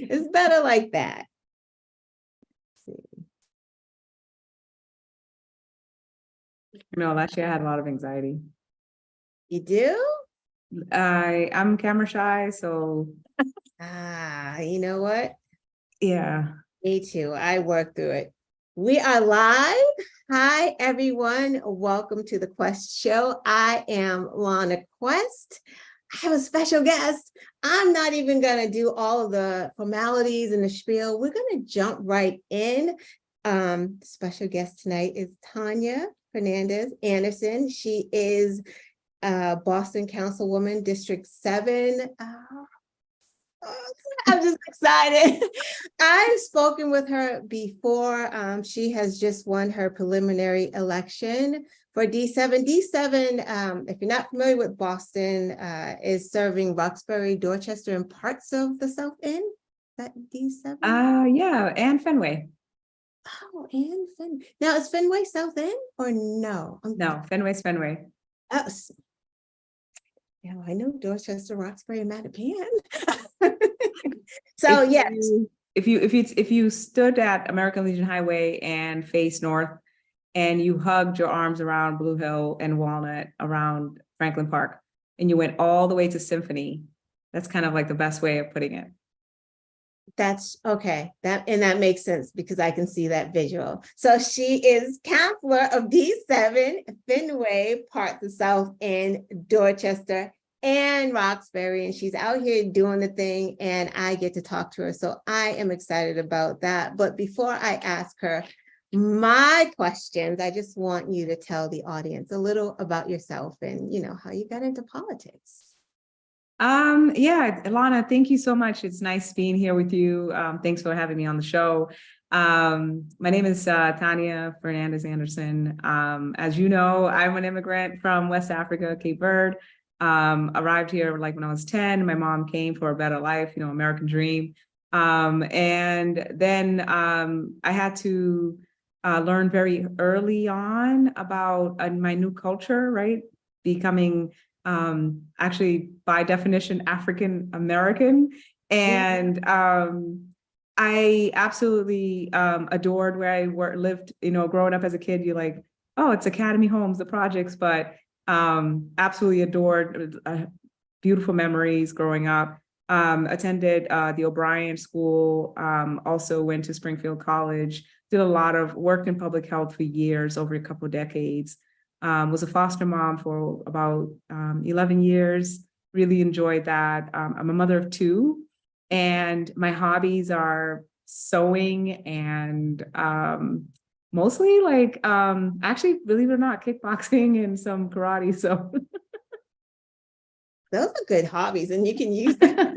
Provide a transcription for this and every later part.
It's better like that. Let's see. No, last year I had a lot of anxiety. You do? I'm camera shy, so You know what? yeah. Me too. I work through it. We are live. Hi, everyone. Welcome to the Quest Show. I am Lana Quest. I have a special guest. I'm not even going to do all of the formalities and the spiel. We're going to jump right in. Special guest tonight is Tania Fernandes Anderson. She is Boston Councilwoman, District 7. I'm just excited. I've spoken with her before. She has just won her preliminary election for D7. D7, if you're not familiar with Boston, is serving Roxbury, Dorchester, and parts of the South End. Is that D7? Yeah, and Fenway. Oh, and Fenway. Now, is Fenway South End or no? No, Fenway's Fenway. Oh, yeah, I know Dorchester, Roxbury, and Mattapan. So yes. If you stood at American Legion Highway and faced north, and you hugged your arms around Blue Hill and Walnut around Franklin Park, and you went all the way to Symphony, that's kind of like the best way of putting it. That's okay. That makes sense because I can see that visual. So she is Councilor of D7, Fenway, parts of South End, Dorchester, and Roxbury, and she's out here doing the thing, and I get to talk to her. So I am excited about that. But before I ask her my questions, I just want you to tell the audience a little about yourself and how you got into politics. Yeah, Ilana, thank you so much. It's nice being here with you. Thanks for having me on the show. My name is Tania Fernandes Anderson. As you know, I'm an immigrant from West Africa, Cape Verde. Arrived here like when I was 10. My mom came for a better life, American dream. And then I had to learn very early on about my new culture, right? Becoming actually by definition African American, and I absolutely adored where I lived. Growing up as a kid, you're like, oh, it's Academy Homes, the projects, but absolutely adored. Beautiful memories growing up. Attended the O'Brien School. Also went to Springfield College. Did a lot of work in public health for years, over a couple of decades. Was a foster mom for about 11 years, really enjoyed that. I'm a mother of 2, and my hobbies are sewing and mostly actually, believe it or not, kickboxing and some karate. So those are good hobbies, and you can use them.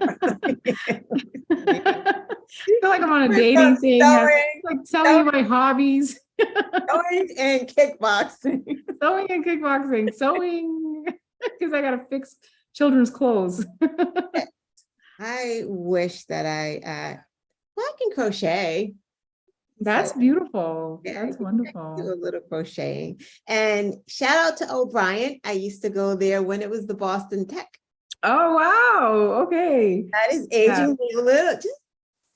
I feel like I'm on a dating thing, like telling you my hobbies. Sewing and kickboxing. Sewing and kickboxing. Sewing because I gotta fix children's clothes. I wish that I can crochet. That's beautiful. Yeah, that's wonderful. Do a little crocheting. And shout out to O'Brien. I used to go there when it was the Boston Tech. Oh wow. Okay. That is aging me a little.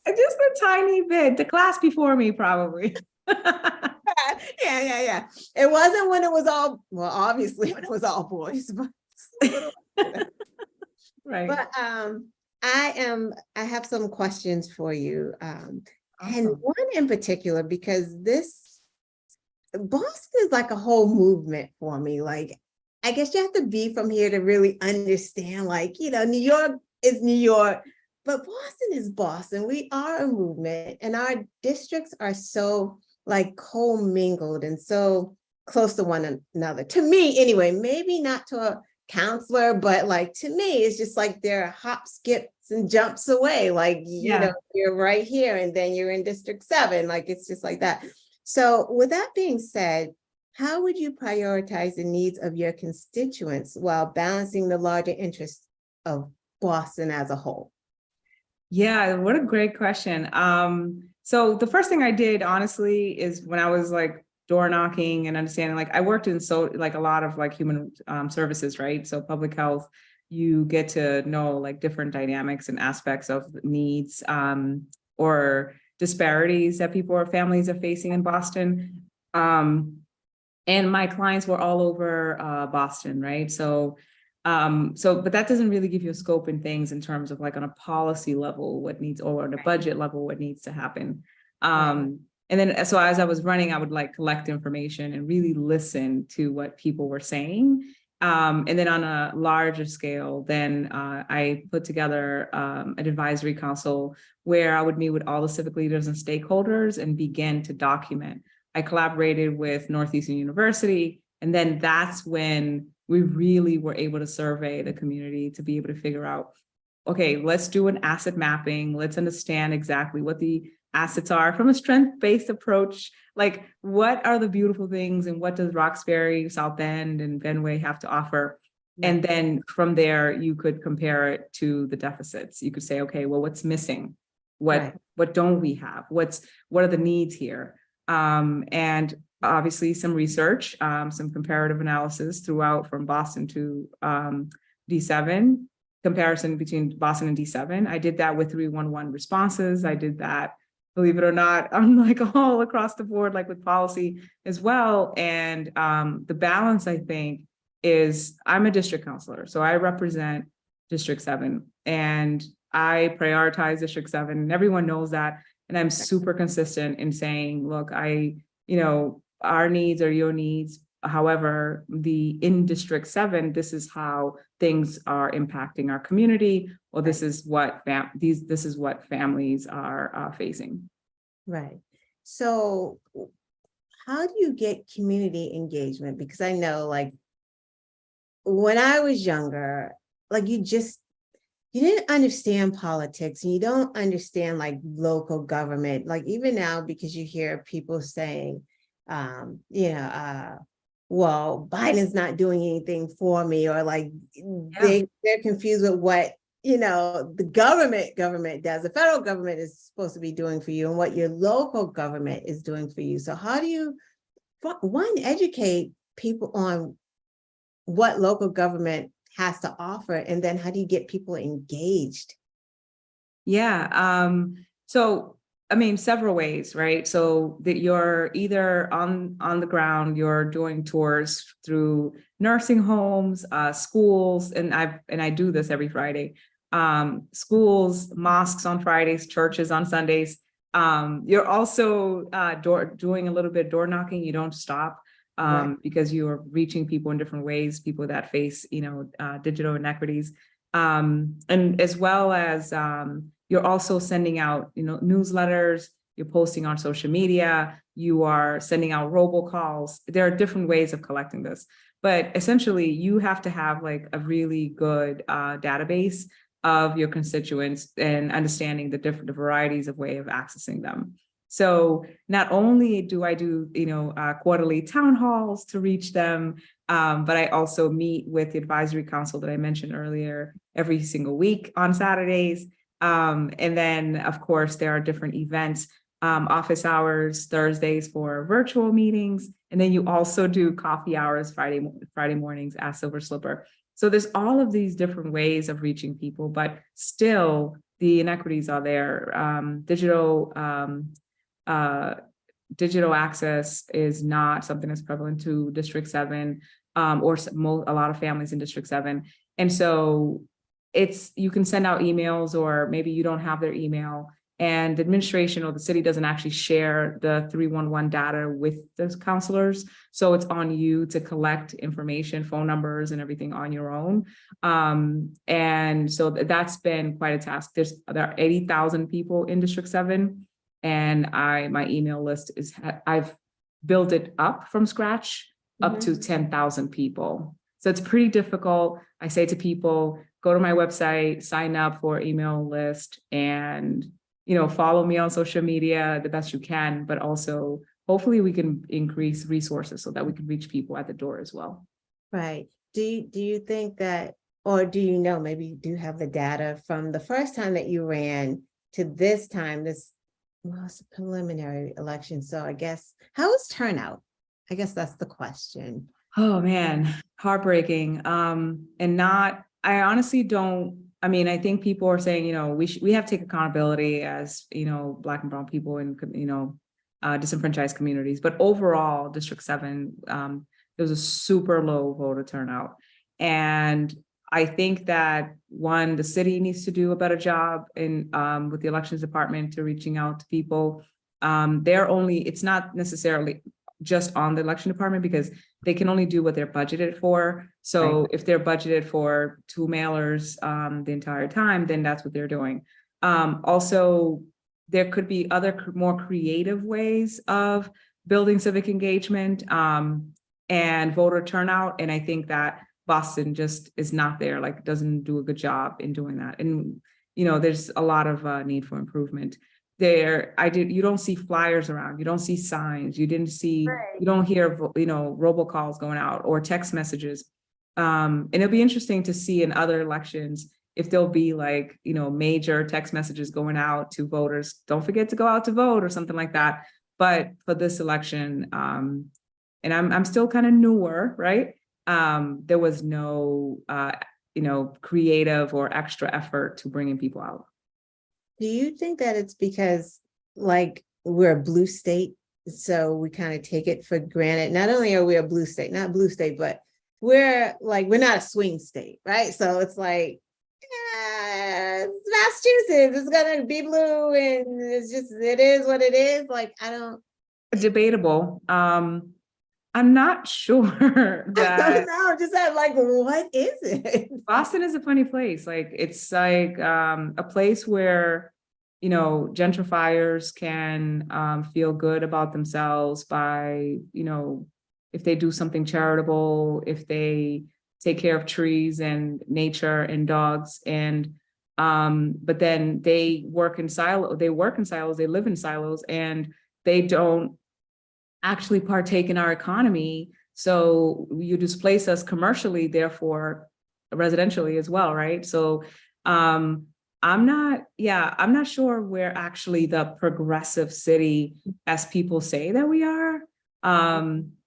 Just a tiny bit. The class before me, probably. Yeah. It wasn't when it was all, well, obviously when it was all boys, but right. But I have some questions for you. Awesome. And one in particular, because Boston is like a whole movement for me. Like, I guess you have to be from here to really understand, New York is New York, but Boston is Boston. We are a movement, and our districts are so commingled and so close to one another. To me, anyway, maybe not to a counselor, but to me, it's just like they're hop, skips, and jumps away. You're right here, and then you're in District 7. It's just like that. So with that being said, how would you prioritize the needs of your constituents while balancing the larger interests of Boston as a whole? Yeah, what a great question. So the first thing I did, honestly, is when I was door knocking and understanding, I worked in a lot of human services, right? So public health, you get to know like different dynamics and aspects of needs or disparities that people or families are facing in Boston. And my clients were all over Boston, right? So, but that doesn't really give you a scope in things in terms of like on a policy level, what needs, or on a budget level, what needs to happen. And then, so as I was running, I would like collect information and really listen to what people were saying. And then on a larger scale, then I put together an advisory council where I would meet with all the civic leaders and stakeholders and begin to document. I collaborated with Northeastern University, and then that's when we really were able to survey the community to be able to figure out, okay, let's do an asset mapping. Let's understand exactly what the assets are from a strength-based approach. Like, what are the beautiful things and what does Roxbury, South End, and Fenway have to offer? And then from there, you could compare it to the deficits. You could say, okay, well, what's missing? What don't we have? What are the needs here? And obviously some research, some comparative analysis throughout from Boston to D7, comparison between Boston and D7. I did that with 311 responses. I did that, believe it or not, I'm like all across the board, like with policy as well. And the balance, I think, is I'm a district councilor. So I represent District 7 and I prioritize District 7 and everyone knows that. And I'm super consistent in saying, look, our needs are your needs. However, in District 7, this is how things are impacting our community, or this is what this is what families are facing. Right. So how do you get community engagement? Because I know, like, when I was younger, like you didn't understand politics and you don't understand like local government. Like even now, because you hear people saying, well, Biden's not doing anything for me, or like they're confused with what, the government does. The federal government is supposed to be doing for you and what your local government is doing for you. So how do you, one, educate people on what local government has to offer, and then how do you get people engaged? So I mean, several ways, right? So that you're either on the ground, you're doing tours through nursing homes, schools, and I do this every Friday. Schools, mosques on Fridays, churches on Sundays. You're also doing a little bit door knocking. You don't stop. Because you are reaching people in different ways, people that face, digital inequities, and as well as you're also sending out, newsletters, you're posting on social media, you are sending out robocalls. There are different ways of collecting this, but essentially you have to have like a really good database of your constituents and understanding the varieties of way of accessing them. So not only do I do, quarterly town halls to reach them, but I also meet with the advisory council that I mentioned earlier every single week on Saturdays. And then, of course, there are different events, office hours, Thursdays for virtual meetings. And then you also do coffee hours Friday mornings at Silver Slipper. So there's all of these different ways of reaching people, but still the inequities are there. Digital access is not something that's prevalent to District 7 or a lot of families in District 7. And so you can send out emails, or maybe you don't have their email, and the administration or the city doesn't actually share the 311 data with those counselors. So it's on you to collect information, phone numbers and everything on your own. And so that's been quite a task. There are 80,000 people in District 7. And my email list I've built it up from scratch up to 10,000 people. So it's pretty difficult. I say to people, go to my website, sign up for email list, and, follow me on social media the best you can, but also hopefully we can increase resources so that we can reach people at the door as well. Right. Do you think that, or do you know, maybe you do have the data from the first time that you ran to this time, well, it's a preliminary election. So I guess, how is turnout? I guess that's the question. Oh man, heartbreaking. And not I honestly don't. I mean, I think people are saying, we have to take accountability as, Black and brown people in, disenfranchised communities. But overall, District 7, there was a super low voter turnout. And I think that one, the city needs to do a better job in with the elections department to reaching out to people. It's not necessarily just on the election department because they can only do what they're budgeted for. So Right. if they're budgeted for 2 mailers the entire time, then that's what they're doing. Also, there could be other more creative ways of building civic engagement and voter turnout. And I think that Boston just is not there, like doesn't do a good job in doing that. And, there's a lot of need for improvement. You don't see flyers around, you don't see signs, you don't hear, robocalls going out or text messages. And it'll be interesting to see in other elections if there'll be like, major text messages going out to voters, don't forget to go out to vote or something like that. But for this election, and I'm still kind of newer, right? There was no, creative or extra effort to bringing people out. Do you think that it's because like we're a blue state, so we kind of take it for granted? Not only are we a blue state, not blue state, but we're not a swing state, right? So it's like, Massachusetts is gonna be blue, and it is what it is. Like, I don't. Debatable. I'm not sure that. I don't know. Just like, what is it? Boston is a funny place. Like, it's like a place where, gentrifiers can feel good about themselves by, if they do something charitable, if they take care of trees and nature and dogs. And but then they work in silos, they live in silos, and they don't actually partake in our economy. So you displace us commercially, therefore residentially as well, right? So I'm not sure we're actually the progressive city as people say that we are.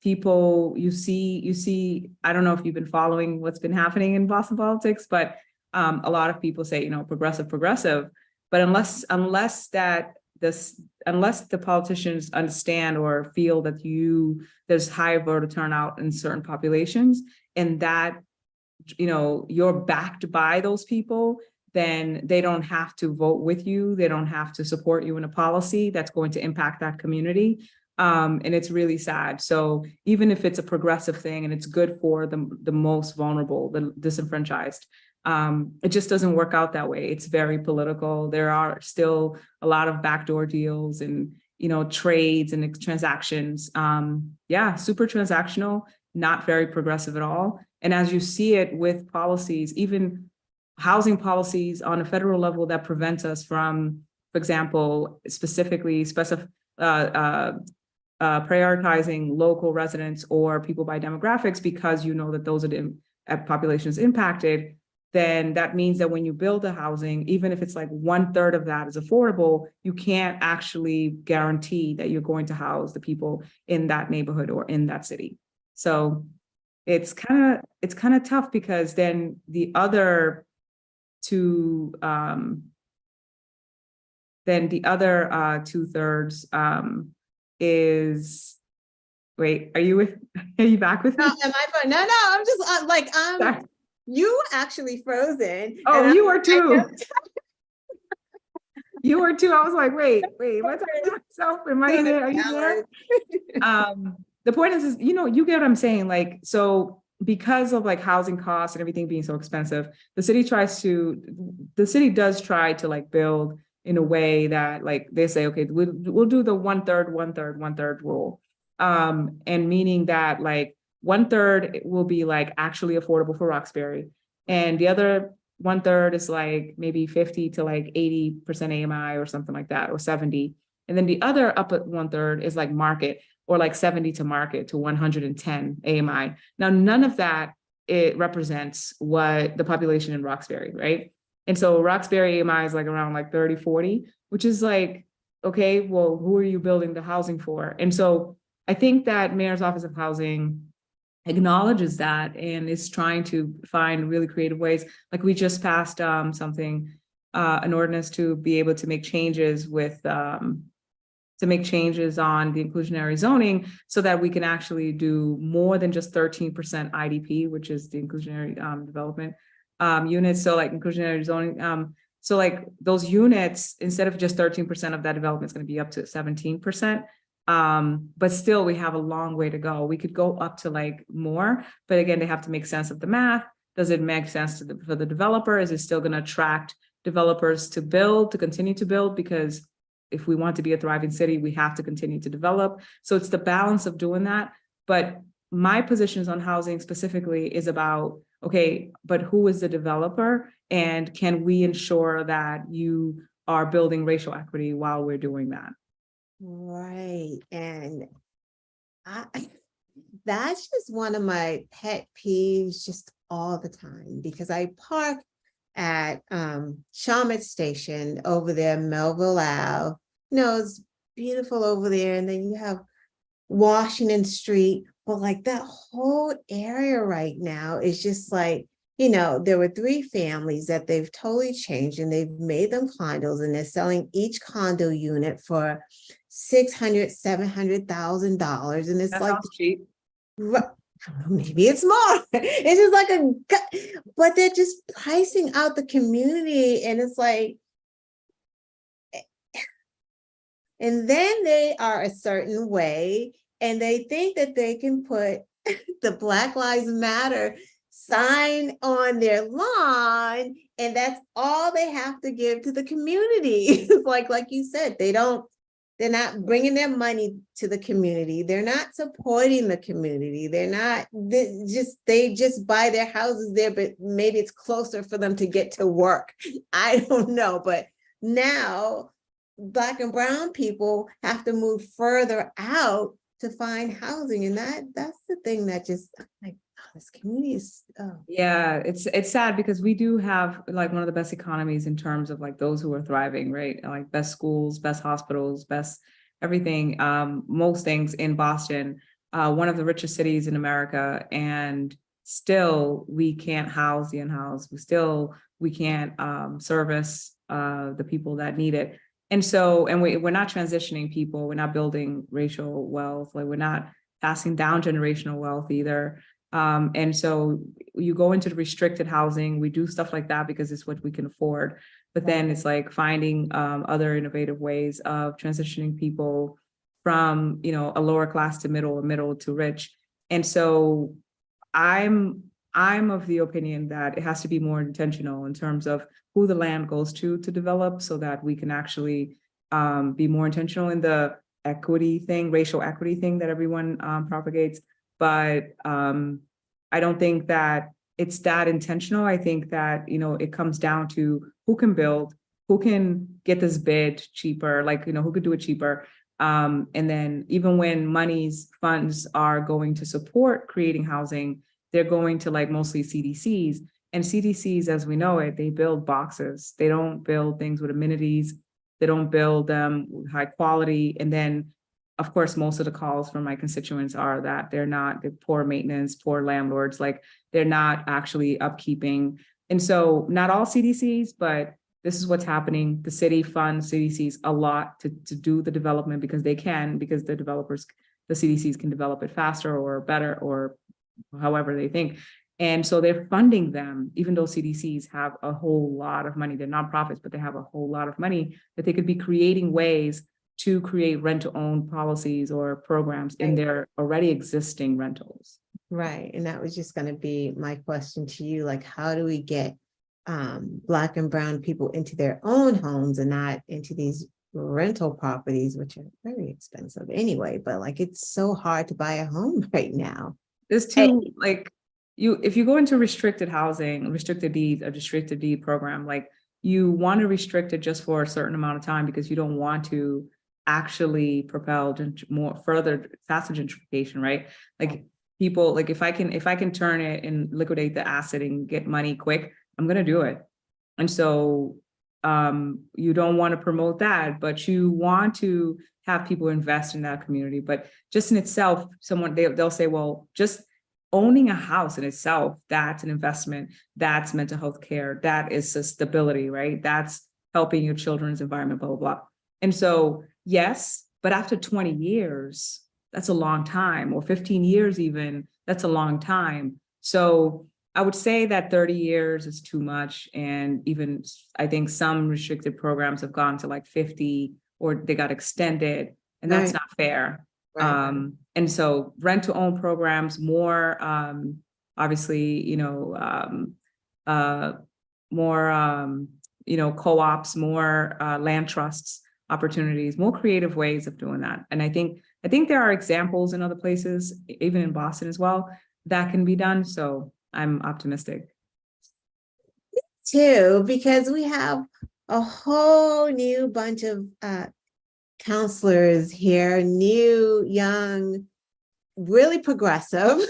People, you see, I don't know if you've been following what's been happening in Boston politics, but a lot of people say, progressive, but unless the politicians understand or feel that there's higher voter turnout in certain populations, and that, you're backed by those people, then they don't have to vote with you. They don't have to support you in a policy that's going to impact that community. And it's really sad. So even if it's a progressive thing and it's good for the most vulnerable, the disenfranchised, it just doesn't work out that way. It's very political. There are still a lot of backdoor deals and, trades and transactions. Super transactional, not very progressive at all. And as you see it with policies, even housing policies on a federal level that prevents us from, for example, specifically prioritizing local residents or people by demographics, because that those are the populations impacted, then that means that when you build the housing, even if it's like 1/3 of that is affordable, you can't actually guarantee that you're going to house the people in that neighborhood or in that city. So it's kind of tough, because then the other 2/3 is, wait, are you back with me? No, am I fine? No, I'm just you actually frozen. Oh, you were too. You were too. I was like, wait, what's myself? Am I there? Are you there? The point is, you get what I'm saying. Like, so because of like housing costs and everything being so expensive, the city does try to like build in a way that, like, they say, okay, we'll do the 1/3, 1/3, 1/3 rule. And meaning that like 1/3 will be like actually affordable for Roxbury, and the other 1/3 is like maybe 50 to like 80% AMI or something like that, or 70. And then the other up at 1/3 is like market, or like 70 to market to 110 AMI. Now, none of that, it represents what the population in Roxbury, right? And so Roxbury AMI is like around like 30, 40, which is like, okay, well, who are you building the housing for? And so I think that Mayor's Office of Housing acknowledges that and is trying to find really creative ways. Like we just passed an ordinance to be able to make changes on the inclusionary zoning so that we can actually do more than just 13% IDP, which is the inclusionary development units. So like inclusionary zoning, so like those units, instead of just 13% of that development is going to be up to 17%. But still we have a long way to go. We could go up to like more, but again, they have to make sense of the math. Does it make sense for the developer? Is it still going to attract developers to continue to build? Because if we want to be a thriving city, we have to continue to develop. So it's the balance of doing that. But my positions on housing specifically is about, okay, but who is the developer? And can we ensure that you are building racial equity while we're doing that? Right. And that's just one of my pet peeves just all the time, because I park at Shawmut Station over there, Melville Ave. It's beautiful over there. And then you have Washington Street, but like that whole area right now is just like, there were 3 families that they've totally changed, and they've made them condos, and they're selling each condo unit for $600,000-$700,000. And it's That like, sounds cheap. maybe it's more. It's just like but they're just pricing out the community. And it's like, and then they are a certain way, and they think that they can put the Black Lives Matter sign on their lawn, and that's all they have to give to the community. like you said, they're not bringing their money to the community. They're not supporting the community. They just buy their houses there, but maybe it's closer for them to get to work. I don't know. But now Black and brown people have to move further out to find housing. And that's the thing that just, like, this community is, yeah, it's sad, because we do have like one of the best economies in terms of like those who are thriving, right? Like best schools, best hospitals, best everything, most things in Boston, one of the richest cities in America, and still we can't house the unhoused. We can't service the people that need it. And so, we're not transitioning people, we're not building racial wealth, like we're not passing down generational wealth either. And so you go into the restricted housing, we do stuff like that because it's what we can afford. But then it's like finding other innovative ways of transitioning people from, a lower class to middle, or middle to rich. And so I'm of the opinion that it has to be more intentional in terms of who the land goes to develop, so that we can actually be more intentional in the equity thing, racial equity thing that everyone propagates. But I don't think that it's that intentional. I think that, it comes down to who can build, who can get this bid cheaper, like, who could do it cheaper. And then even when funds are going to support creating housing, they're going to like mostly CDCs. And CDCs, as we know it, they build boxes. They don't build things with amenities. They don't build them with high quality. And then, of course, most of the calls from my constituents are that they're poor maintenance, poor landlords, like they're not actually upkeeping. And so not all CDCs, but this is what's happening. The city funds CDCs a lot to do the development because the CDCs can develop it faster or better or however they think. And so they're funding them, even though CDCs have a whole lot of money. They're nonprofits, but they have a whole lot of money that they could be creating ways to create rent-to-own policies or programs in their already existing rentals. Right. And that was just going to be my question to you. Like, how do we get Black and brown people into their own homes and not into these rental properties, which are very expensive anyway, but like, it's so hard to buy a home right now. There's two, if you go into restricted housing, restricted deed program, like you want to restrict it just for a certain amount of time because you don't want to actually propel faster gentrification, right? Like people, like if I can turn it and liquidate the asset and get money quick, I'm going to do it. And so you don't want to promote that, but you want to have people invest in that community. But just in itself, they'll say, well, just owning a house in itself, that's an investment, that's mental health care, that is stability, right? That's helping your children's environment, blah, blah, blah. And so, yes, but after 20 years, that's a long time, or 15 years even, that's a long time. So I would say that 30 years is too much. And even I think some restricted programs have gone to like 50, or they got extended, and that's not fair. Right. And so rent to own programs, more, obviously, more, co-ops, more land trusts opportunities, more creative ways of doing that. And I think there are examples in other places, even in Boston as well, that can be done. So I'm optimistic. Too, because we have a whole new bunch of counselors here, new, young, really progressive,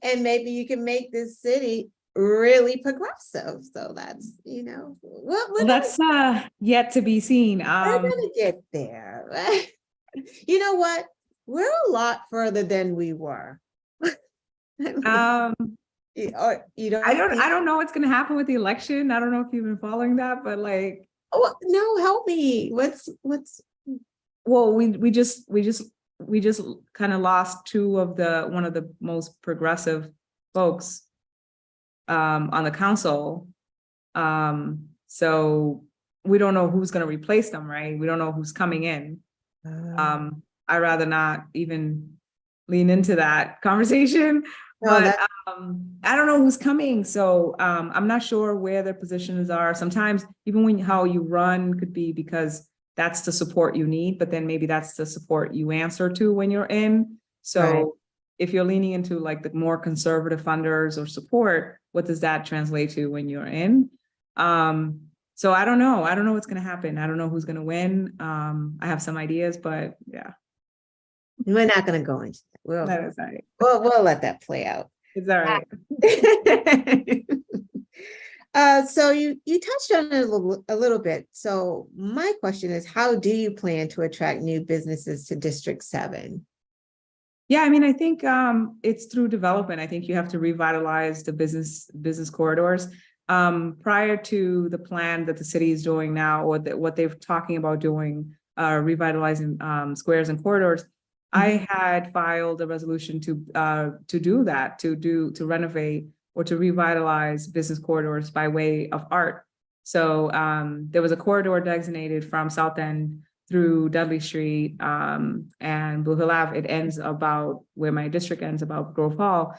and maybe you can make this city really progressive. So that's, Well, that's yet to be seen. we're gonna get there. You know what? We're a lot further than we were. Or you don't I think? don't know what's going to happen with the election. I don't know if you've been following that, but like, Oh no, help me. What's well, we just kind of lost one of the most progressive folks on the council. So we don't know who's going to replace them, right? We don't know who's coming in. I'd rather not even lean into that conversation, but I don't know who's coming. So I'm not sure where their positions are. Sometimes even how you run could be because that's the support you need, but then maybe that's the support you answer to when you're in. So if you're leaning into like the more conservative funders or support, what does that translate to when you're in? So I don't know. I don't know what's going to happen. I don't know who's going to win. I have some ideas, but yeah. We're not going to go into that. That is right. We'll let that play out. It's all right. So you touched on it a little bit. So my question is, how do you plan to attract new businesses to District 7? Yeah, I mean, I think it's through development. I think you have to revitalize the business corridors. Prior to the plan that the city is doing now, or what they're talking about doing, revitalizing squares and corridors, I had filed a resolution to do that, to renovate or to revitalize business corridors by way of art. So there was a corridor designated from South End through Dudley Street and Blue Hill Ave. It ends about where my district ends, about Grove Hall.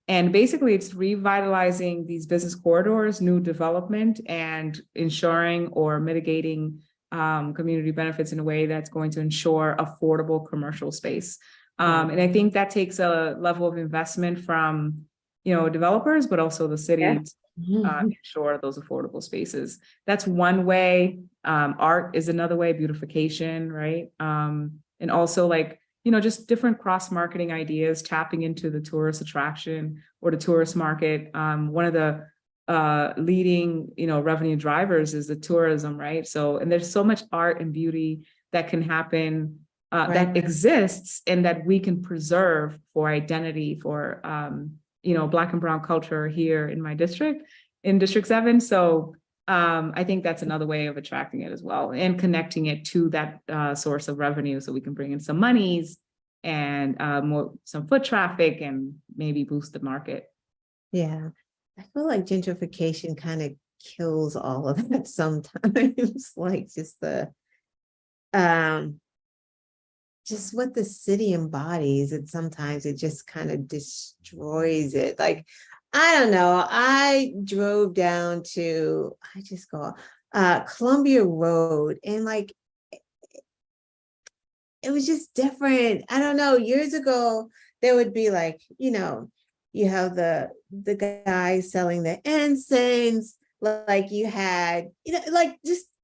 And basically it's revitalizing these business corridors, new development, and ensuring or mitigating community benefits in a way that's going to ensure affordable commercial space. And I think that takes a level of investment from, developers, but also the city to ensure those affordable spaces. That's one way. Art is another way, beautification, right? And also just different cross-marketing ideas, tapping into the tourist attraction or the tourist market. One of the leading, revenue drivers is the tourism, right? So, and there's so much art and beauty that can happen, that exists and that we can preserve for identity, for, Black and Brown culture here in my district, in District 7. So I think that's another way of attracting it as well, and connecting it to that source of revenue so we can bring in some monies and some foot traffic and maybe boost the market. Yeah, I feel like gentrification kind of kills all of that sometimes, like just what the city embodies, and sometimes it just kind of destroys it. Like, I don't know, I drove down to, Columbia Road, and like, it was just different. I don't know, years ago, there would be like, you have the guy selling the incense, like you had,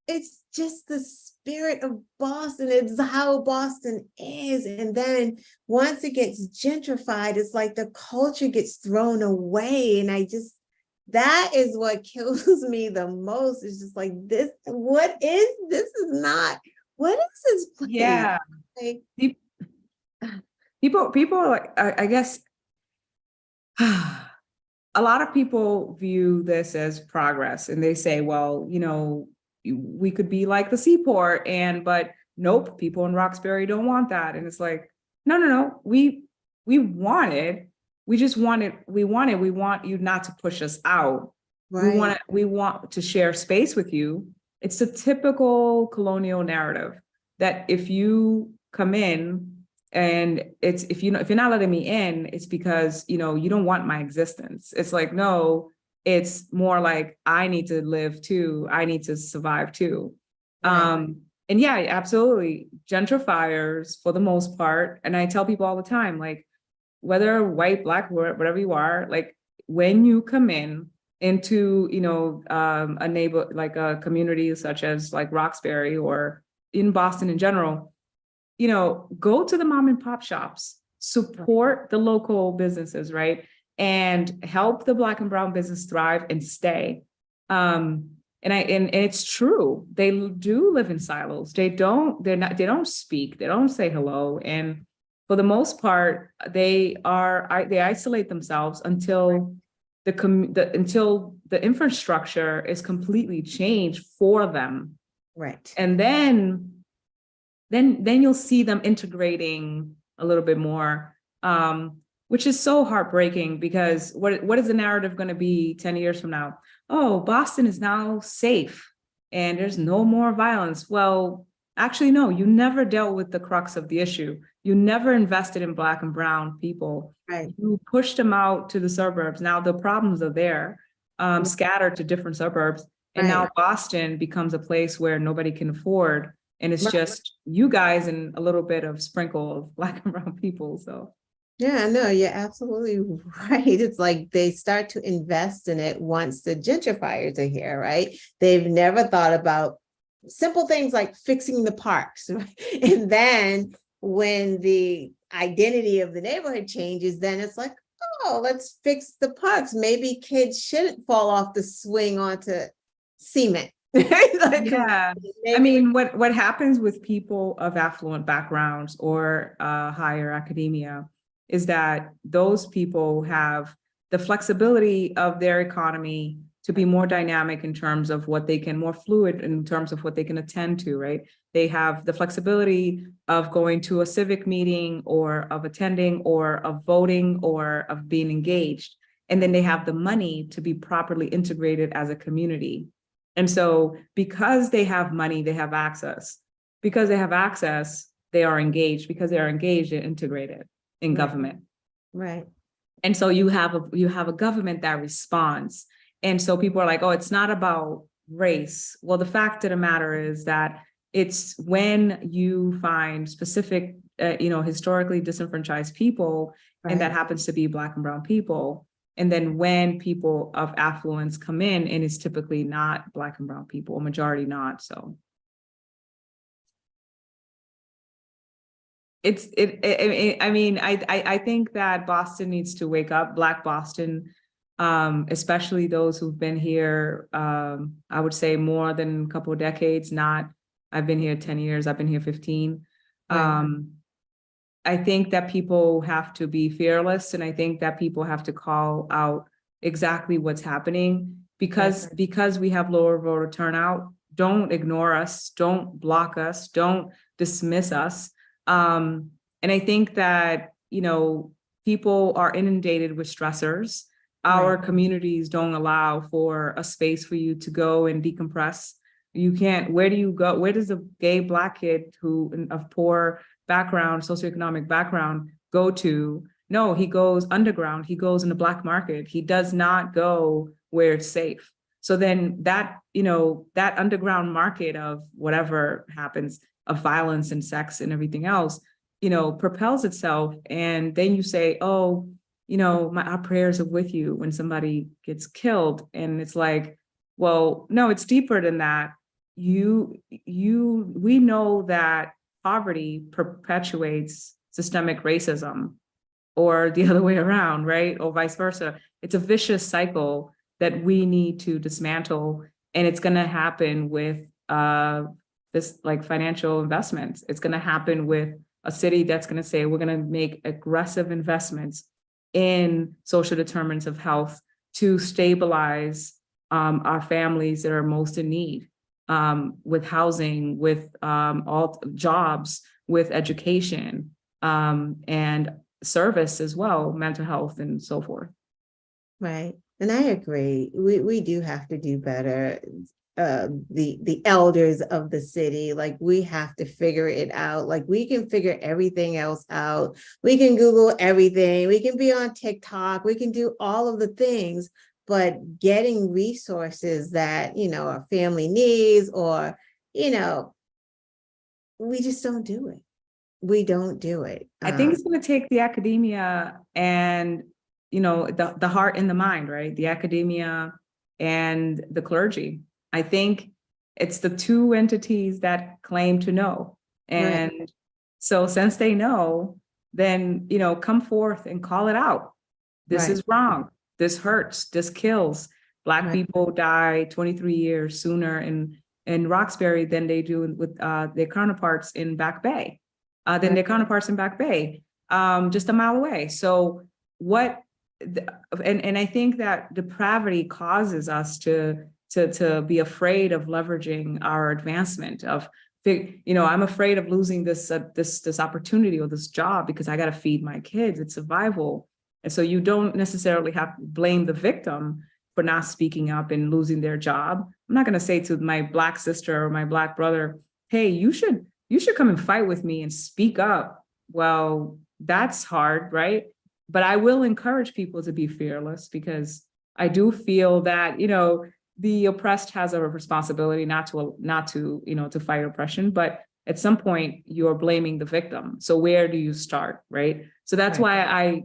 it's just the spirit of Boston. It's how Boston is. And then once it gets gentrified, it's like the culture gets thrown away. And that is what kills me the most. It's just like, what is this place? Yeah. Like, people are like, I guess A lot of people view this as progress and they say, well, we could be like the seaport but nope, people in Roxbury don't want that. And it's like, no, we want it. We want you not to push us out. Right. We want to share space with you. It's the typical colonial narrative that if you come in and if you're not letting me in, it's because you don't want my existence. It's like, no, it's more like I need to live too. I need to survive too. Right. And yeah, absolutely. Gentrifiers for the most part. And I tell people all the time, like, whether white, black, whatever you are, like when you come into, a neighbor, like a community such as like Roxbury or in Boston in general, go to the mom and pop shops, support the local businesses, right? And help the Black and brown business thrive and stay. And it's true. They do live in silos. They don't speak. They don't say hello. And for the most part, they isolate themselves until until the infrastructure is completely changed for them. Right. And then you'll see them integrating a little bit more, which is so heartbreaking because what is the narrative going to be 10 years from now? Oh, Boston is now safe and there's no more violence. Well, actually, no, you never dealt with the crux of the issue. You never invested in Black and brown people. Right. You pushed them out to the suburbs. Now the problems are there, scattered to different suburbs. And now Boston becomes a place where nobody can afford. And it's just you guys and a little bit of sprinkle of Black and brown people. So yeah, no, you're absolutely right. It's like they start to invest in it once the gentrifiers are here, right? They've never thought about simple things like fixing the parks, right? And then when the identity of the neighborhood changes, then it's like, oh, let's fix the parks. Maybe kids shouldn't fall off the swing onto cement. Like, yeah, I mean, what happens with people of affluent backgrounds or higher academia is that those people have the flexibility of their economy to be more dynamic in terms of what they can, more fluid in terms of what they can attend to, right? They have the flexibility of going to a civic meeting or of attending or of voting or of being engaged. And then they have the money to be properly integrated as a community. And so because they have money, they have access. Because they have access, they are engaged. Because they are engaged, they're integrated in government. right. And so you have a government that responds. And so people are like, oh, it's not about race. Well, the fact of the matter is that it's when you find specific, historically disenfranchised people, and that happens to be Black and brown people. And then when people of affluence come in, and it's typically not Black and brown people, a majority not. So I think that Boston needs to wake up, Black Boston, especially those who've been here, I would say more than a couple of decades, I've been here 10 years, I've been here 15. I think that people have to be fearless, and I think that people have to call out exactly what's happening because we have lower voter turnout. Don't ignore us, don't block us, don't dismiss us. And I think that, people are inundated with stressors. Our communities don't allow for a space for you to go and decompress. You can't, where do you go? Where does a gay Black kid who of poor background, socioeconomic background go to? No, he goes underground. He goes in the Black market. He does not go where it's safe. So then that, that underground market of whatever happens, of violence and sex and everything else, propels itself. And then you say, oh, our prayers are with you when somebody gets killed. And it's like, well, no, it's deeper than that. We know that poverty perpetuates systemic racism, or the other way around, right? Or vice versa. It's a vicious cycle that we need to dismantle. And it's going to happen with this like financial investments. It's going to happen with a city that's going to say, we're going to make aggressive investments in social determinants of health to stabilize our families that are most in need, with housing, with all jobs, with education, and service as well, mental health and so forth. Right. And I agree. We do have to do better. The elders of the city, like we have to figure it out. Like we can figure everything else out. We can Google everything. We can be on TikTok. We can do all of the things, but getting resources that, our family needs, or, we just don't do it. We don't do it. I think it's going to take the academia and, the heart and the mind, right? The academia and the clergy. I think it's the two entities that claim to know. And right. So since they know, then, come forth and call it out. This is wrong. This hurts. This kills. Black people die 23 years sooner in Roxbury than they do with their counterparts in Back Bay, just a mile away. So and I think that depravity causes us to be afraid of leveraging our advancement I'm afraid of losing this opportunity or this job because I got to feed my kids. It's survival. And so you don't necessarily have to blame the victim for not speaking up and losing their job. I'm not going to say to my Black sister or my Black brother, hey, you should come and fight with me and speak up. Well, that's hard, right? But I will encourage people to be fearless, because I do feel that, the oppressed has a responsibility not to fight oppression, but at some point you're blaming the victim. So where do you start, right? So that's why I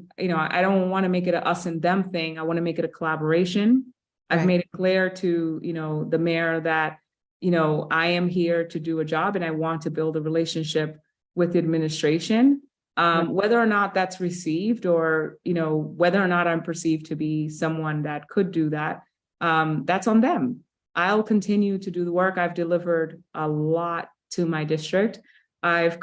don't want to make it a us and them thing. I want to make it a collaboration. I've made it clear to, the mayor that, I am here to do a job and I want to build a relationship with the administration. Whether or not that's received, or, whether or not I'm perceived to be someone that could do that, that's on them. I'll continue to do the work. I've delivered a lot to my district. I've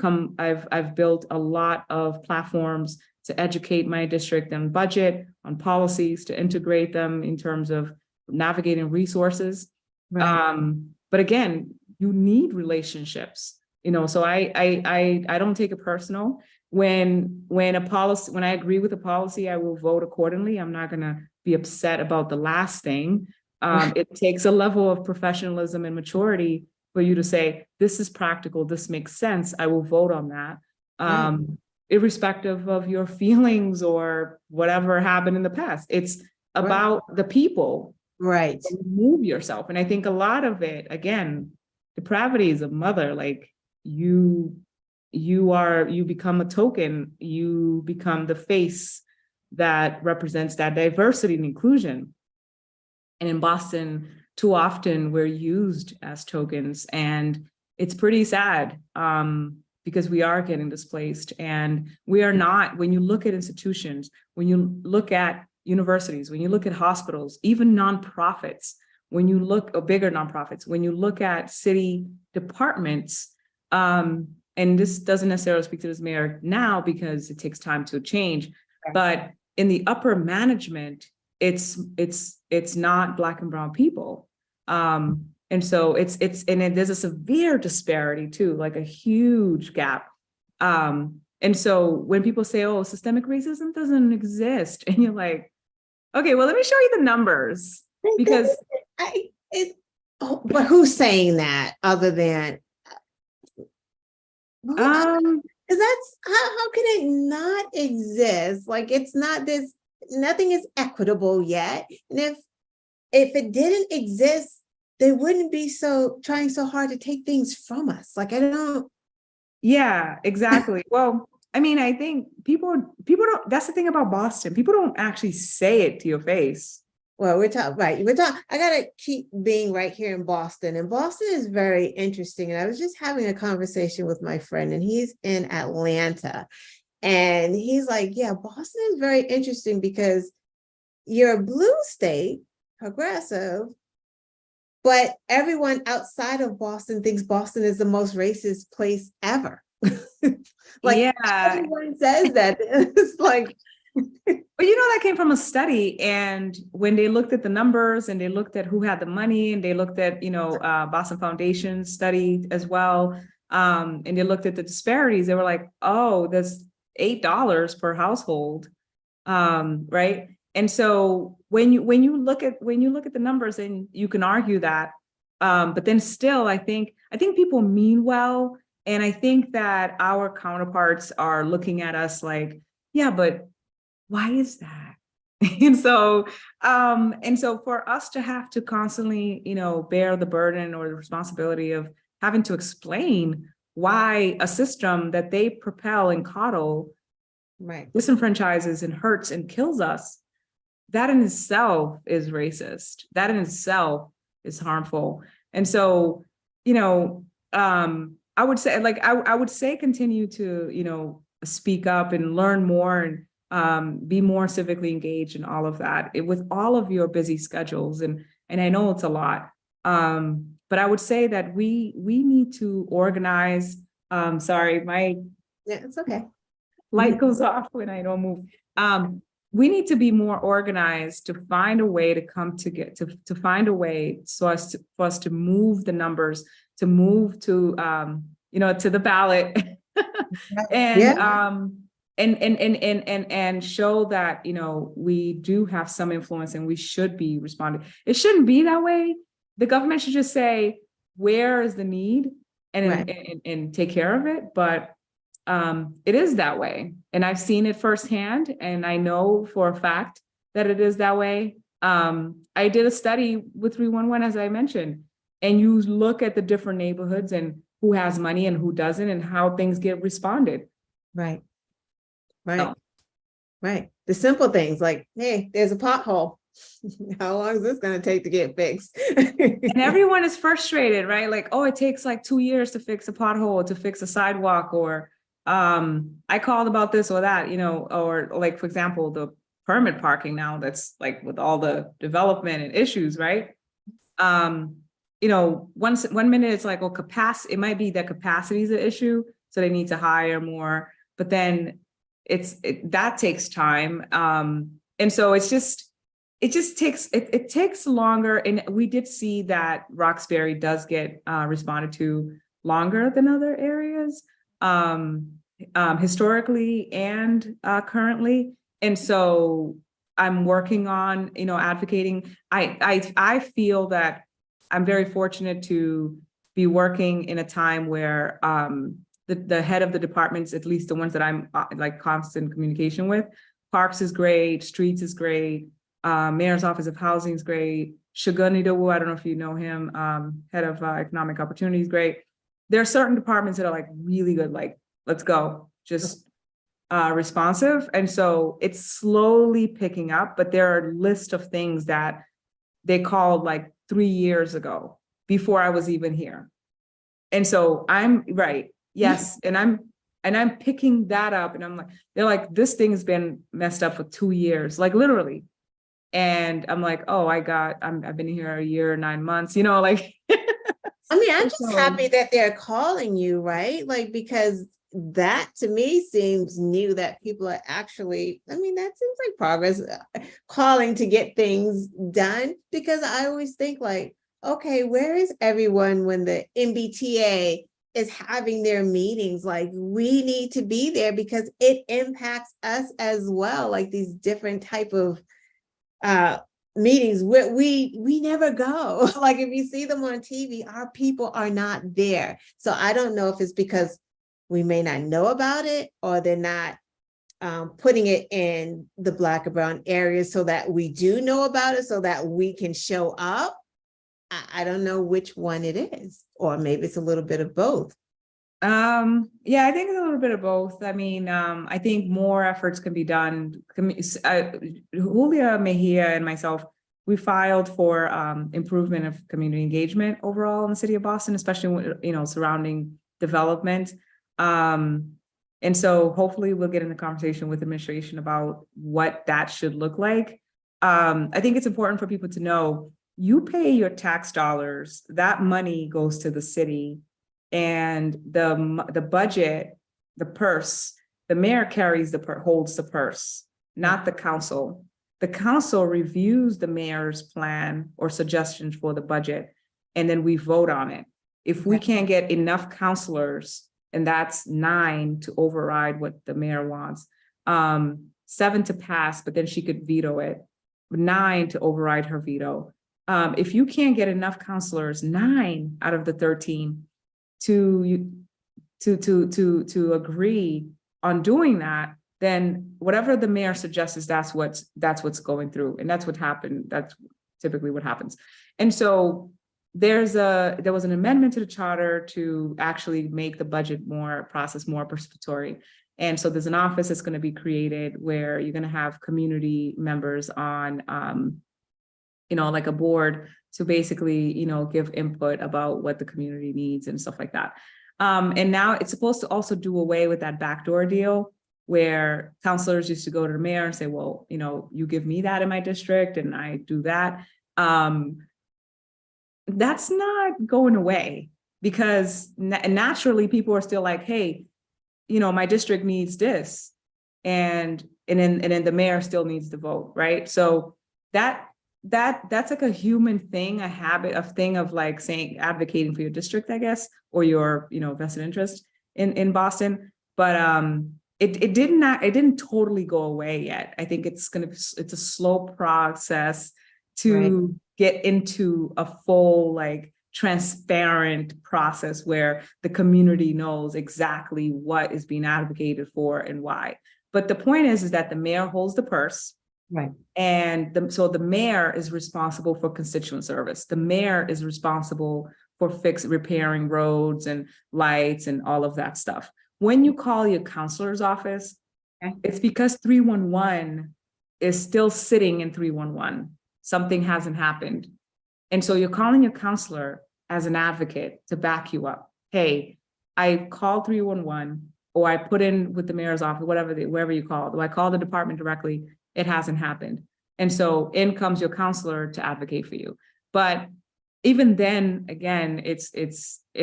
built a lot of platforms to educate my district on budget, on policies, to integrate them in terms of navigating resources. But again, you need relationships, so I don't take it personal. When I agree with a policy, I will vote accordingly. I'm not going to be upset about the last thing. It takes a level of professionalism and maturity for you to say, this is practical, this makes sense, I will vote on that. Irrespective of your feelings or whatever happened in the past. It's about the people. Right. Move yourself. And I think a lot of it, again, depravity is a mother. Like you become a token, you become the face that represents that diversity and inclusion. And in Boston, too often we're used as tokens, and it's pretty sad because we are getting displaced, and we are not. When you look at institutions, when you look at universities, when you look at hospitals, even nonprofits, when you look at bigger nonprofits, when you look at city departments, and this doesn't necessarily speak to this mayor now because it takes time to change, but in the upper management, it's not Black and brown people. And so there's a severe disparity too, like a huge gap. And so when people say, oh, systemic racism doesn't exist, and you're like, okay, well, let me show you the numbers, because but who's saying that other than because that's how can it not exist? Like, it's not this, nothing is equitable yet. And if it didn't exist, they wouldn't be trying so hard to take things from us. Like, I don't. Yeah, exactly. Well, I mean, I think people don't, that's the thing about Boston. People don't actually say it to your face. Well, we're talking, I got to keep being right here in Boston. And Boston is very interesting. And I was just having a conversation with my friend, and he's in Atlanta. And he's like, yeah, Boston is very interesting because you're a blue state, progressive, but everyone outside of Boston thinks Boston is the most racist place ever. Like, yeah, everyone says that. It's like, But you know, that came from a study, and when they looked at the numbers and they looked at who had the money, and they looked at, Boston Foundation study as well, and they looked at the disparities, they were like, oh, there's $8 per household, right? And so when you look at the numbers, and you can argue that, but then still, I think people mean well, and I think that our counterparts are looking at us like, yeah, but why is that? And so for us to have to constantly, bear the burden or the responsibility of having to explain why a system that they propel and coddle Right. disenfranchises and hurts and kills us, that in itself is racist. That in itself is harmful. And so, I would say, I would say, continue to, speak up and learn more, and be more civically engaged in all of that, with all of your busy schedules. And I know it's a lot. But I would say that we need to organize. Sorry, my It's okay. light goes off when I don't move. We need to be more organized to find a way to find a way for us to move the numbers, to move to to the ballot, and show that we do have some influence, and we should be responding. It shouldn't be that way. The government should just say, where is the need, and take care of it. But it is that way, and I've seen it firsthand, and I know for a fact that it is that way. I did a study with 311, as I mentioned, and you look at the different neighborhoods and who has money and who doesn't, and how things get responded. Right. So. Right. The simple things like, hey, there's a pothole. How long is this going to take to get fixed? And everyone is frustrated, right? Like, oh, it takes like 2 years to fix a pothole, to fix a sidewalk, or I called about this or that, or like, for example, the permit parking now, that's like with all the development and issues, right? One minute it's like, well, capacity, it might be that capacity is an issue, so they need to hire more, but then that takes time. And so it takes longer. And we did see that Roxbury does get responded to longer than other areas, historically and currently. And so I'm working on, advocating. I feel that I'm very fortunate to be working in a time where the head of the departments, at least the ones that I'm like constant communication with, Parks is great, Streets is great, Mayor's Office of Housing is great, Shugani Dawu, I don't know if you know him, head of Economic Opportunities, great. There are certain departments that are like really good, like, let's go, just responsive. And so it's slowly picking up, but there are a list of things that they called like 3 years ago, before I was even here. And so I'm right. Yes. And I'm picking that up, and I'm like, they're like, this thing's been messed up for 2 years, like literally. And I'm like, oh, I've been here a year, 9 months, like. I mean, I'm just happy that they're calling you, right? Like, because that to me seems new, that people are actually, that seems like progress, calling to get things done. Because I always think like, okay, where is everyone when the MBTA is having their meetings? Like, we need to be there because it impacts us as well. Like these different type of meetings where we never go. Like if you see them on TV, our people are not there. So I don't know if it's because we may not know about it, or they're not putting it in the Black or brown areas so that we do know about it, so that we can show up. I don't know which one it is, or maybe it's a little bit of both. Yeah, I think it's a little bit of both. I think more efforts can be done. Julia Mejia and myself, we filed for improvement of community engagement overall in the city of Boston, especially surrounding development. And so hopefully we'll get in the conversation with administration about what that should look like. I think it's important for people to know, you pay your tax dollars, that money goes to the city, and the budget, the purse, the mayor carries holds the purse. not the council. The council reviews the mayor's plan or suggestions for the budget, and then we vote on it. If we can't get enough councilors, and that's 9 to override what the mayor wants, 7 to pass, but then she could veto it, 9 to override her veto. If you can't get enough councilors, 9 out of the 13 to agree on doing that, then whatever the mayor suggests, that's what's going through, and that's what happened. That's typically what happens. And so there was an amendment to the charter to actually make the budget process more participatory. And so there's an office that's going to be created where you're going to have community members on, like a board to basically, give input about what the community needs and stuff like that. And now it's supposed to also do away with that backdoor deal where councilors used to go to the mayor and say, well, you give me that in my district and I do that. That's not going away because naturally people are still like, hey, my district needs this. And then the mayor still needs to vote, right? So that's like a human thing, a habit, a thing of like saying, advocating for your district, I guess, or your, vested interest in Boston. But it didn't totally go away yet. I think it's a slow process to get into a full, like, transparent process where the community knows exactly what is being advocated for and why. But the point is that the mayor holds the purse. Right. And so the mayor is responsible for constituent service. The mayor is responsible for repairing roads and lights and all of that stuff. When you call your counselor's office, it's because 311 is still sitting in 311. Something hasn't happened. And so you're calling your counselor as an advocate to back you up. Hey, I called 311, or I put in with the mayor's office, wherever you called, or I called the department directly, it hasn't happened. And so in comes your counselor to advocate for you. But even then, again, it's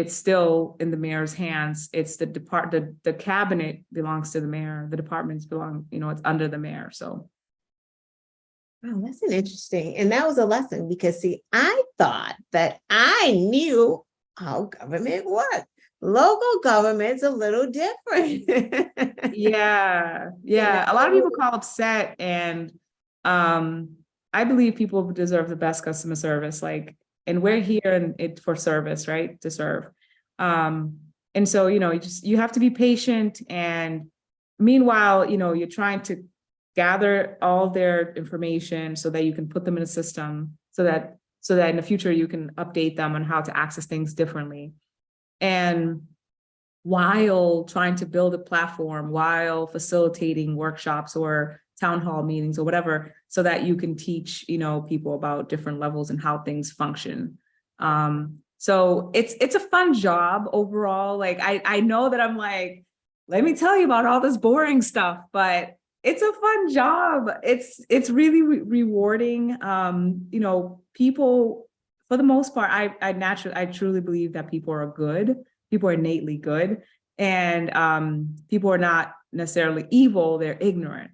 still in the mayor's hands. It's the cabinet belongs to the mayor. The departments belong, it's under the mayor. So. Oh, that's an interesting, and that was a lesson because see, I thought that I knew how government worked. Local government's a little different. Yeah. A lot of people call upset, and I believe people deserve the best customer service. And we're here for service, right? To serve. And so, you have to be patient. And meanwhile, you're trying to gather all their information so that you can put them in a system so that in the future you can update them on how to access things differently. And while trying to build a platform, while facilitating workshops or town hall meetings or whatever, so that you can teach, people about different levels and how things function. So it's a fun job overall. I know that I'm like, let me tell you about all this boring stuff, but it's a fun job. It's really rewarding. People, for the most part, I truly believe that people are good. People are innately good, and people are not necessarily evil. They're ignorant.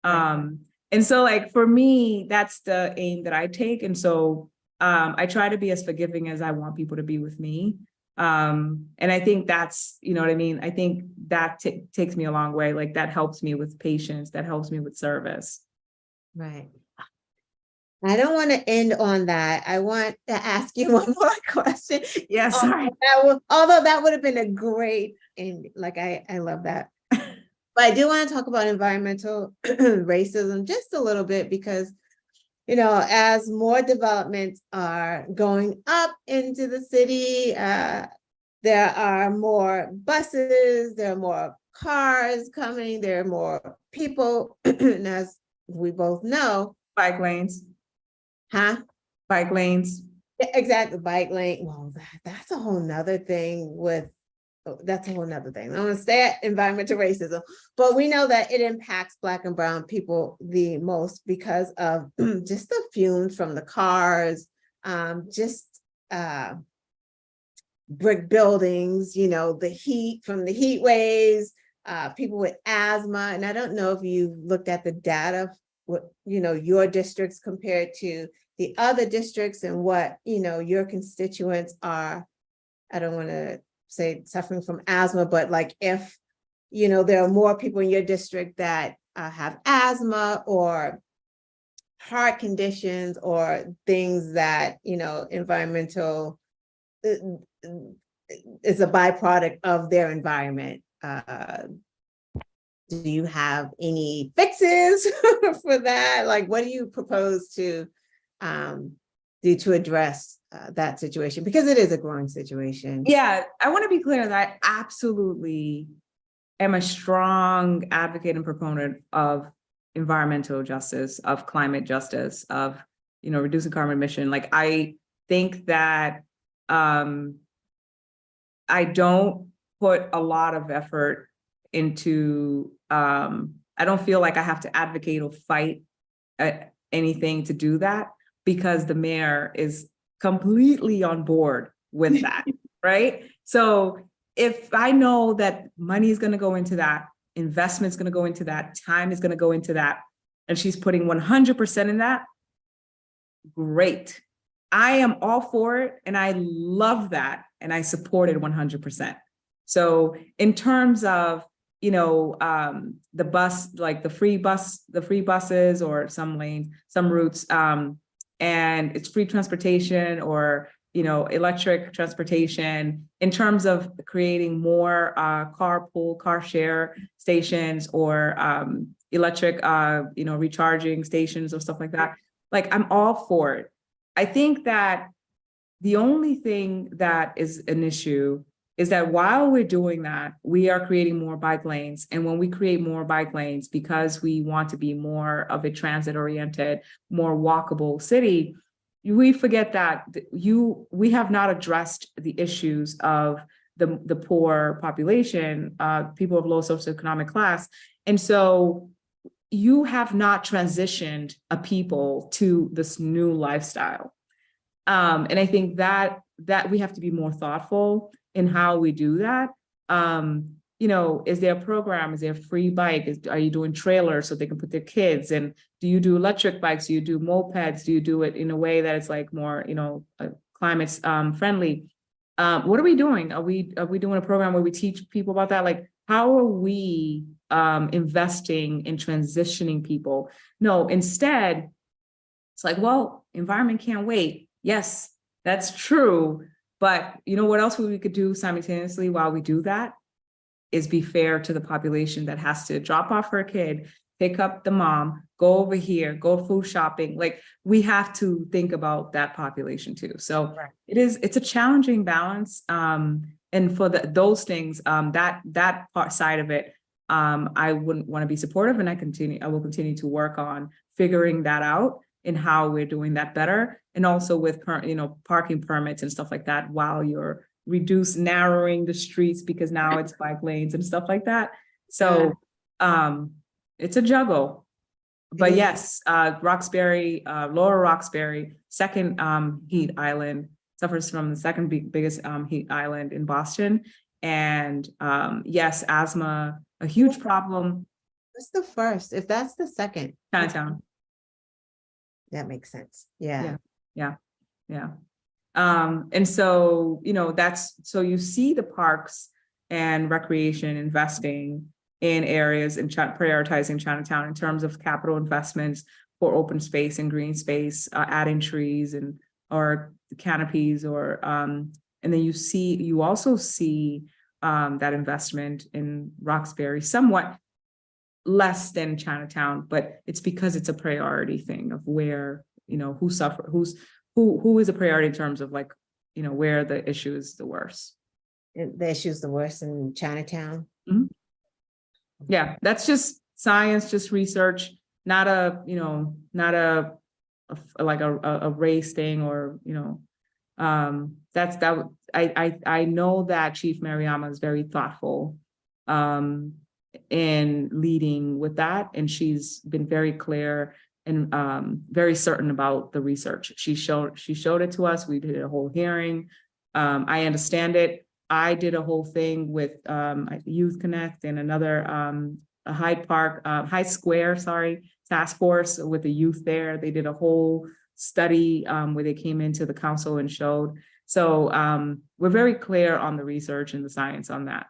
And so, for me, that's the aim that I take. And so, I try to be as forgiving as I want people to be with me. And I think that's, what I mean? I think that takes me a long way. That helps me with patience. That helps me with service. Right. I don't want to end on that. I want to ask you one more question. Yeah, sorry. Although that would have been a great, and I love that. But I do want to talk about environmental racism just a little bit because, as more developments are going up into the city, there are more buses, there are more cars coming, there are more people, and as we both know. Bike lanes. Huh? Bike lanes. Exactly, bike lane. Well, that's a whole nother thing that's a whole nother thing. I'm gonna stay at environmental racism, but we know that it impacts Black and brown people the most because of just the fumes from the cars, brick buildings, the heat from the heat waves, people with asthma, and I don't know if you looked at the data, what, your districts compared to the other districts and what, your constituents are, I don't want to say suffering from asthma, but like if, there are more people in your district that have asthma or heart conditions or things that, environmental is a byproduct of their environment. Do you have any fixes for that? Like, what do you propose to do to address that situation? Because it is a growing situation. Yeah, I want to be clear that I absolutely am a strong advocate and proponent of environmental justice, of climate justice, of, reducing carbon emission. Like, I think that I don't put a lot of effort into, I don't feel like I have to advocate or fight anything to do that, because the mayor is completely on board with that, right? So if I know that money is going to go into that, investment's going to go into that, time is going to go into that, and she's putting 100% in that, great. I am all for it, and I love that, and I support it 100%. So in terms of, the bus, like the free buses or some lanes, some routes, and it's free transportation or, electric transportation, in terms of creating more carpool, car share stations or electric, recharging stations or stuff like that. Like, I'm all for it. I think that the only thing that is an issue is that while we're doing that, we are creating more bike lanes. And when we create more bike lanes, because we want to be more of a transit-oriented, more walkable city, we forget that we have not addressed the issues of the poor population, people of low socioeconomic class. And so you have not transitioned a people to this new lifestyle. And I think that we have to be more thoughtful in how we do that. Is there a program? Is there a free bike? Are you doing trailers so they can put their kids? And do you do electric bikes? Do you do mopeds? Do you do it in a way that it's like more, climate friendly? What are we doing? Are we doing a program where we teach people about that? Like, how are we investing in transitioning people? No, instead, it's like, well, environment can't wait. Yes, that's true. But what else we could do simultaneously while we do that is be fair to the population that has to drop off her kid, pick up the mom, go over here, go food shopping. Like, we have to think about that population too. So right. It's a challenging balance. And for those things, that part side of it, I wouldn't want to be supportive, and I will continue to work on figuring that out and how we're doing that better. And also with parking permits and stuff like that, while you're narrowing the streets, because now it's bike lanes and stuff like that. So it's a juggle. But yes, Roxbury, Lower Roxbury, second heat island, suffers from the second biggest heat island in Boston. And yes, asthma, a huge problem. What's the first? If that's the second? Chinatown. That makes sense. Yeah. And so, so you see the parks and recreation investing in areas and prioritizing Chinatown in terms of capital investments for open space and green space, adding trees or canopies, or and then you also see that investment in Roxbury, somewhat less than Chinatown, but it's because it's a priority thing of where, who is a priority in terms of like, where the issue is the worst. The issue is the worst in Chinatown. Mm-hmm. Yeah, that's just science, just research, not a race thing, or I know that Chief Mariama is very thoughtful in leading with that, and she's been very clear and very certain about the research. She showed it to us. We did a whole hearing. I understand it. I did a whole thing with Youth Connect and another a Hyde Park, Hyde Square, sorry, task force with the youth there. They did a whole study where they came into the council and showed. So we're very clear on the research and the science on that.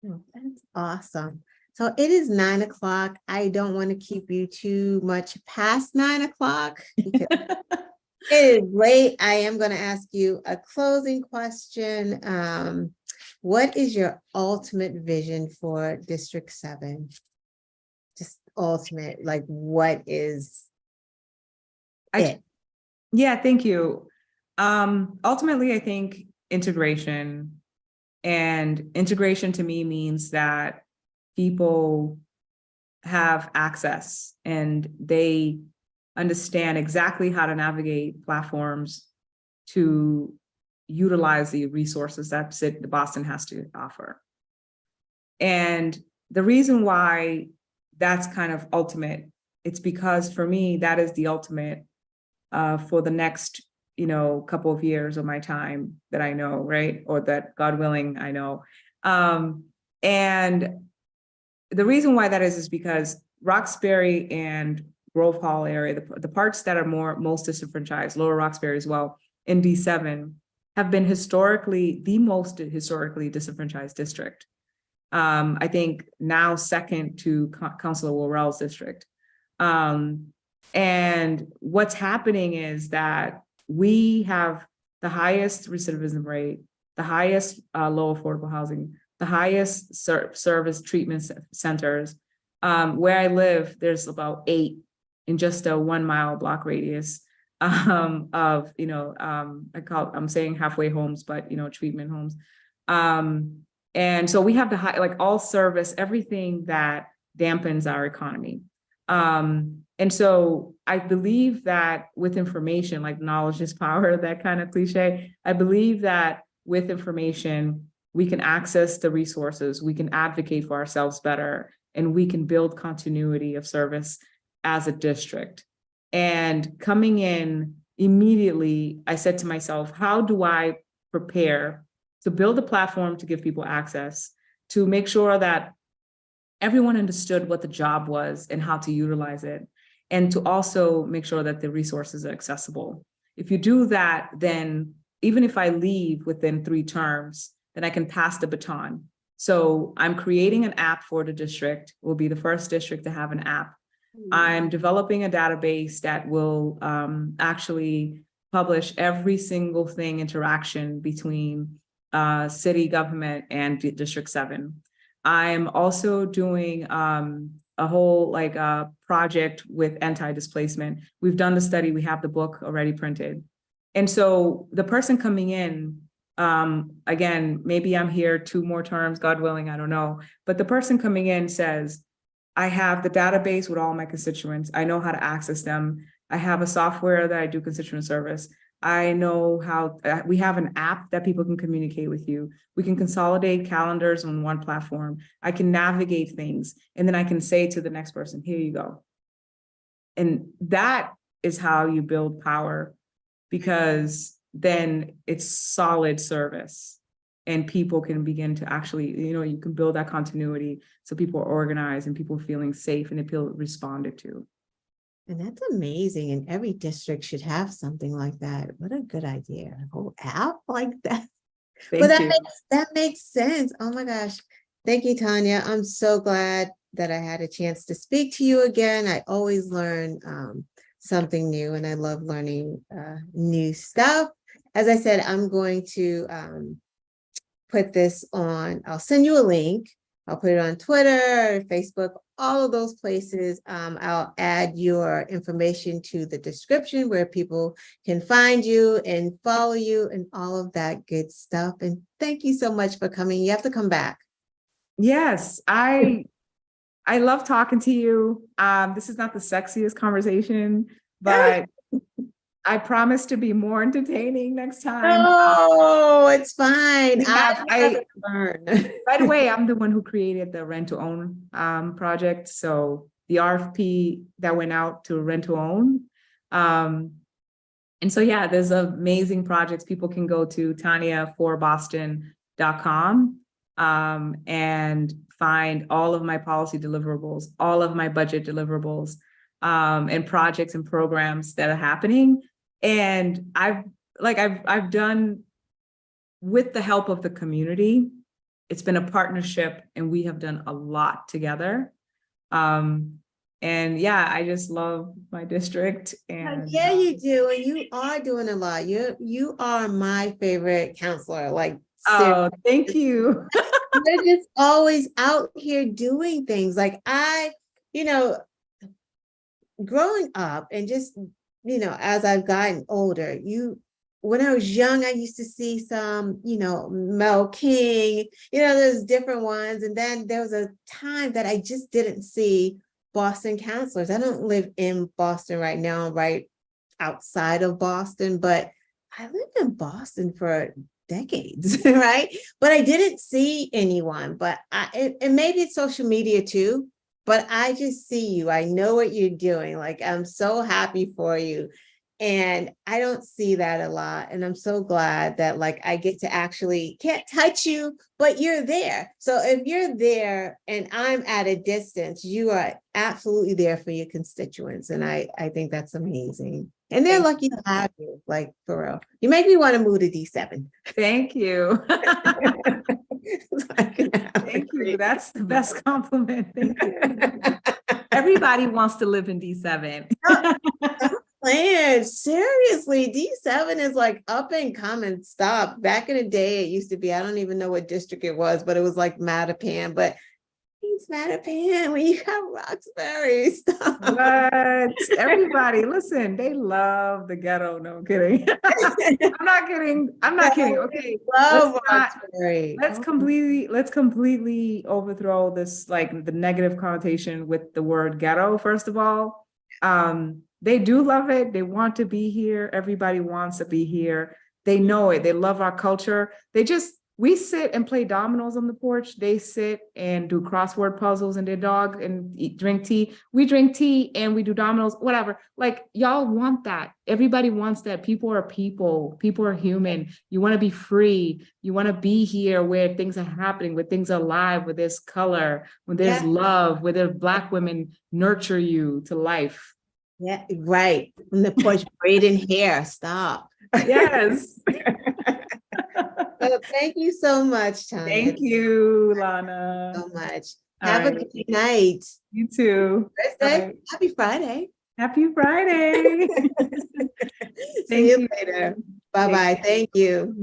Oh, that's awesome. So it is 9 o'clock. I don't want to keep you too much past 9 o'clock because it is late. I am going to ask you a closing question. What is your ultimate vision for District 7? Just ultimate, like what is it? Yeah, thank you. Ultimately, I think integration, and integration to me means that people have access and they understand exactly how to navigate platforms to utilize the resources that Boston has to offer. And the reason why that's kind of ultimate, it's because for me, that is the ultimate for the next, couple of years of my time that I know, right? Or that, God willing, I know. And the reason why that is because Roxbury and Grove Hall area, the parts that are most disenfranchised, Lower Roxbury as well, in D7, have been the most historically disenfranchised district. I think now second to Councilor Worrell's district. And what's happening is that we have the highest recidivism rate, the highest low affordable housing, the highest service treatment centers. Where I live, there's about 8 in just a 1 mile block radius of, I'm saying halfway homes, but, treatment homes. And so we have the high, like all service, everything that dampens our economy. And so I believe that with information, like knowledge is power, that kind of cliche, I believe that with information, we can access the resources, we can advocate for ourselves better, and we can build continuity of service as a district. And coming in immediately, I said to myself, how do I prepare to build a platform to give people access, to make sure that everyone understood what the job was and how to utilize it, and to also make sure that the resources are accessible. If you do that, then even if I leave within 3 terms, then I can pass the baton. So I'm creating an app for the district. We'll be the first district to have an app. I'm developing a database that will actually publish every single thing, interaction between city government and District 7. I'm also doing a whole project with anti-displacement. We've done the study, we have the book already printed. And so the person coming in, again, maybe I'm here 2 more terms, God willing, I don't know. But the person coming in says, I have the database with all my constituents. I know how to access them. I have a software that I do constituent service. I know how, we have an app that people can communicate with you. We can consolidate calendars on one platform. I can navigate things. And then I can say to the next person, here you go. And that is how you build power, because then it's solid service and people can begin to actually, you can build that continuity so people are organized and people feeling safe and they feel responded to. And that's amazing. And every district should have something like that. What a good idea. A whole app like that. Thank you. That makes sense. Oh my gosh. Thank you, Tania. I'm so glad that I had a chance to speak to you again. I always learn something new and I love learning new stuff. As I said, I'm going to put this on, I'll send you a link. I'll put it on Twitter, Facebook, all of those places. I'll add your information to the description where people can find you and follow you and all of that good stuff. And thank you so much for coming. You have to come back. Yes, I love talking to you. This is not the sexiest conversation, but I promise to be more entertaining next time. Oh, it's fine. I learn. By the way, I'm the one who created the rent to own project. So the RFP that went out to rent to own. And so, yeah, there's amazing projects people can go to Tania for Boston and find all of my policy deliverables, all of my budget deliverables, and projects and programs that are happening. And I've done, with the help of the community, it's been a partnership and we have done a lot together. And yeah, I just love my district. And yeah, you do, and you are doing a lot. You are my favorite counselor. Like, oh, thank you. you're just always out here doing things. Like growing up and just, as I've gotten older, when I was young, I used to see some, Mel King, there's different ones. And then there was a time that I just didn't see Boston counselors. I don't live in Boston right now, I'm right outside of Boston, but I lived in Boston for decades, right? But I didn't see anyone, but and maybe it's social media too, but I just see you. I know what you're doing. Like, I'm so happy for you. And I don't see that a lot. And I'm so glad that I get to actually, can't touch you, but you're there. So if you're there and I'm at a distance, you are absolutely there for your constituents. And I think that's amazing. And they're lucky to have you, for real. You make me want to move to D7. Thank you. Thank you. That's the best compliment. Thank you. Everybody wants to live in D7. Man, seriously, D7 is up and coming. Stop. Back in the day, it used to be, I don't even know what district it was, but it was Mattapan. But it's Mattapan when you have Roxbury. Stop. But everybody, listen, they love the ghetto. No, I'm kidding. I'm not kidding. Okay. Love Roxbury. Let's completely overthrow this, the negative connotation with the word ghetto, first of all. They do love it. They want to be here. Everybody wants to be here. They know it. They love our culture. We sit and play dominoes on the porch. They sit and do crossword puzzles and their dog and drink tea. We drink tea and we do dominoes, whatever. Y'all want that. Everybody wants that. People are people. People are human. You want to be free. You want to be here where things are happening, where things are alive, where there's color, where there's love, where there's Black women nurture you to life. Yeah, right. From the porch, braiding hair. Stop. Yes. So thank you so much, Tania. Thank you, Lana. So much. Have a good night. You too. Thursday. Happy Friday. Happy Friday. See you later. Bye-bye. Thank you.